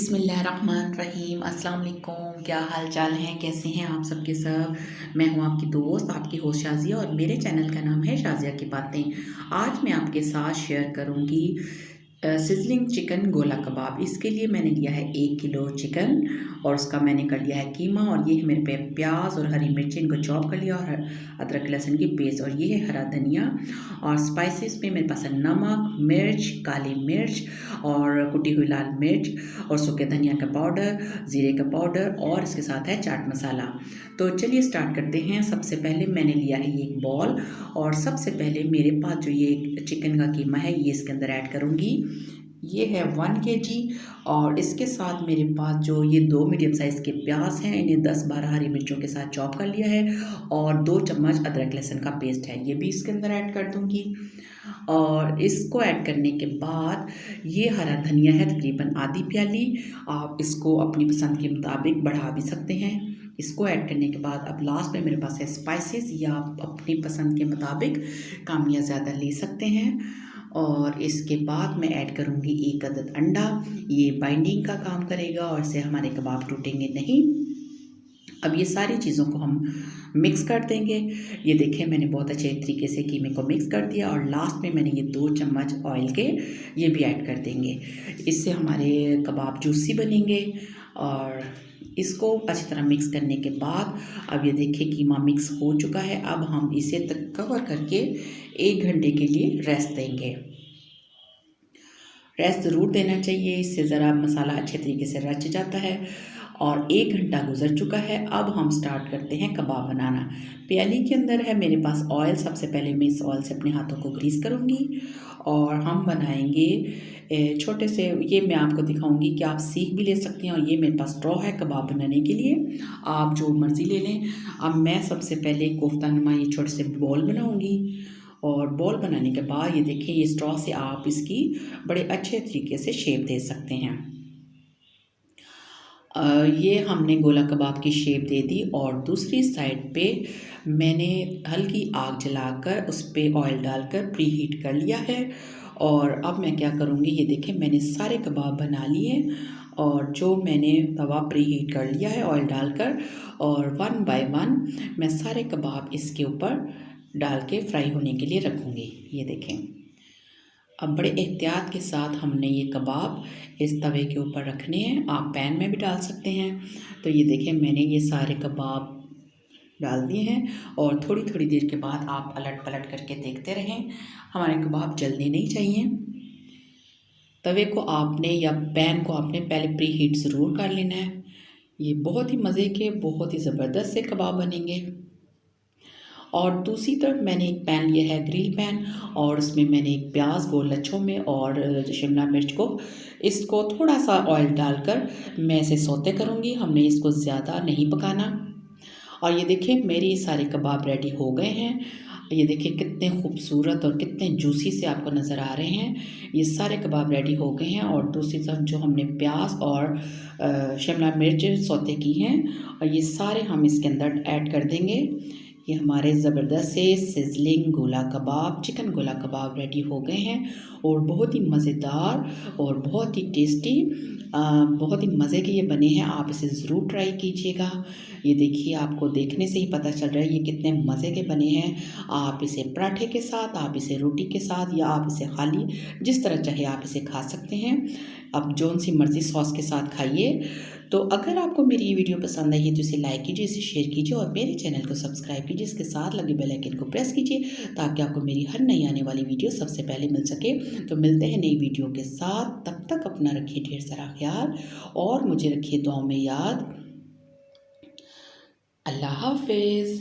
बिस्मिल्लाहिर्रहमानिर्रहीम। अस्सलाम वालेकुम। क्या हाल चाल हैं, कैसे हैं आप सबके सब। मैं हूं आपकी दोस्त, आपकी होस्ट शाज़िया और मेरे चैनल का नाम है शाज़िया की बातें। आज मैं आपके साथ शेयर करूंगी सिजलिंग चिकन गोला कबाब। इसके लिए मैंने लिया है 1 किलो चिकन और उसका मैंने कर लिया है कीमा, और ये है मेरे पे प्याज और हरी मिर्ची, इनको चॉप कर लिया, और अदरक लहसुन की पेस्ट, और ये है हरा धनिया। और स्पाइसेस में मेरे पास है नमक, मिर्च, काली मिर्च और कुटी हुई लाल मिर्च और सूखे धनिया का पाउडर, ज़ीरे का पाउडर, और इसके साथ है चाट मसाला। तो चलिए स्टार्ट करते हैं। सबसे पहले मैंने लिया है ये एक बॉल, और सबसे पहले मेरे पास जो ये चिकन का कीमा है ये इसके अंदर ऐड करूँगी। ये है 1 केजी, और इसके साथ मेरे पास जो ये 2 मीडियम साइज़ के प्याज हैं, इन्हें 10-12 हरी मिर्चों के साथ चॉप कर लिया है, और 2 चम्मच अदरक लहसुन का पेस्ट है, ये भी इसके अंदर ऐड कर दूँगी। और इसको ऐड करने के बाद ये हरा धनिया है तकरीबन आधी प्याली, आप इसको अपनी पसंद के मुताबिक बढ़ा भी सकते हैं। इसको ऐड करने के बाद अब लास्ट में मेरे पास है स्पाइसेस, या आप अपनी पसंद के मुताबिक कम या ज़्यादा ले सकते हैं। और इसके बाद मैं ऐड करूँगी 1 अदद अंडा, ये बाइंडिंग का काम करेगा और इससे हमारे कबाब टूटेंगे नहीं। अब ये सारी चीज़ों को हम मिक्स कर देंगे। ये देखें, मैंने बहुत अच्छे तरीके से कीमे को मिक्स कर दिया, और लास्ट में मैंने ये 2 चम्मच ऑयल के ये भी ऐड कर देंगे। इससे हमारे कबाब जूसी बनेंगे। और इसको अच्छी तरह मिक्स करने के बाद अब ये देखिए कीमा मिक्स हो चुका है। अब हम इसे तक कवर करके 1 घंटे के लिए रेस्ट देंगे। रेस्ट ज़रूर देना चाहिए, इससे ज़रा मसाला अच्छे तरीके से रच जाता है। और 1 घंटा गुजर चुका है। अब हम स्टार्ट करते हैं कबाब बनाना। प्याली के अंदर है मेरे पास ऑयल। सबसे पहले मैं इस ऑयल से अपने हाथों को ग्रीस करूँगी, और हम बनाएंगे छोटे से, ये मैं आपको दिखाऊंगी कि आप सीख भी ले सकते हैं। और ये मेरे पास स्ट्रॉ है कबाब बनाने के लिए, आप जो मर्ज़ी ले लें। अब मैं सबसे पहले कोफ्तानुमा ये छोटे से बॉल बनाऊँगी, और बॉल बनाने के बाद ये देखिए ये स्ट्रॉ से आप इसकी बड़े अच्छे तरीके से शेप दे सकते हैं। ये हमने गोला कबाब की शेप दे दी, और दूसरी साइड पे मैंने हल्की आग जलाकर उस पे ऑयल डालकर प्री हीट कर लिया है। और अब मैं क्या करूँगी, ये देखें मैंने सारे कबाब बना लिए, और जो मैंने तवा प्री हीट कर लिया है ऑयल डालकर, और 1 बाय 1 मैं सारे कबाब इसके ऊपर डाल के फ्राई होने के लिए रखूँगी। ये देखें, अब बड़े एहतियात के साथ हमने ये कबाब इस तवे के ऊपर रखने हैं। आप पैन में भी डाल सकते हैं। तो ये देखें मैंने ये सारे कबाब डाल दिए हैं, और थोड़ी थोड़ी देर के बाद आप पलट पलट करके देखते रहें। हमारे कबाब जलने नहीं चाहिए। तवे को आपने या पैन को आपने पहले प्री हीट ज़रूर कर लेना है। ये बहुत ही मज़े के, बहुत ही ज़बरदस्त से कबाब बनेंगे। और दूसरी तरफ मैंने एक पैन लिया है, ग्रिल पैन, और उसमें मैंने एक प्याज गोल लच्छों में और शिमला मिर्च को, इसको थोड़ा सा ऑयल डालकर मैं इसे सौते करूँगी। हमने इसको ज़्यादा नहीं पकाना। और ये देखिए मेरे सारे कबाब रेडी हो गए हैं। ये देखिए कितने खूबसूरत और कितने जूसी से आपको नज़र आ रहे हैं। ये सारे कबाब रेडी हो गए हैं, और दूसरी तरफ जो हमने प्याज और शिमला मिर्च सौते की हैं, और ये सारे हम इसके अंदर ऐड कर देंगे। ये हमारे ज़बरदस्त से सिजलिंग गोला कबाब, चिकन गोला कबाब रेडी हो गए हैं, और बहुत ही मज़ेदार और बहुत ही टेस्टी, बहुत ही मज़े के ये बने हैं। आप इसे ज़रूर ट्राई कीजिएगा। ये देखिए आपको देखने से ही पता चल रहा है ये कितने मज़े के बने हैं। आप इसे पराठे के साथ, आप इसे रोटी के साथ, या आप इसे खाली जिस तरह चाहे आप इसे खा सकते हैं। अब जौन सी मर्ज़ी सॉस के साथ खाइए। तो अगर आपको मेरी ये वीडियो पसंद आई है तो इसे लाइक कीजिए, इसे शेयर कीजिए, और मेरे चैनल को सब्सक्राइब कीजिए। इसके साथ लगे बेल आइकन को प्रेस कीजिए ताकि आपको मेरी हर नई आने वाली वीडियो सबसे पहले मिल सके। तो मिलते हैं नई वीडियो के साथ। तब तक अपना रखिए ढेर सारा ख्याल, और मुझे रखिए दुआओं में याद। अल्लाह हाफिज़।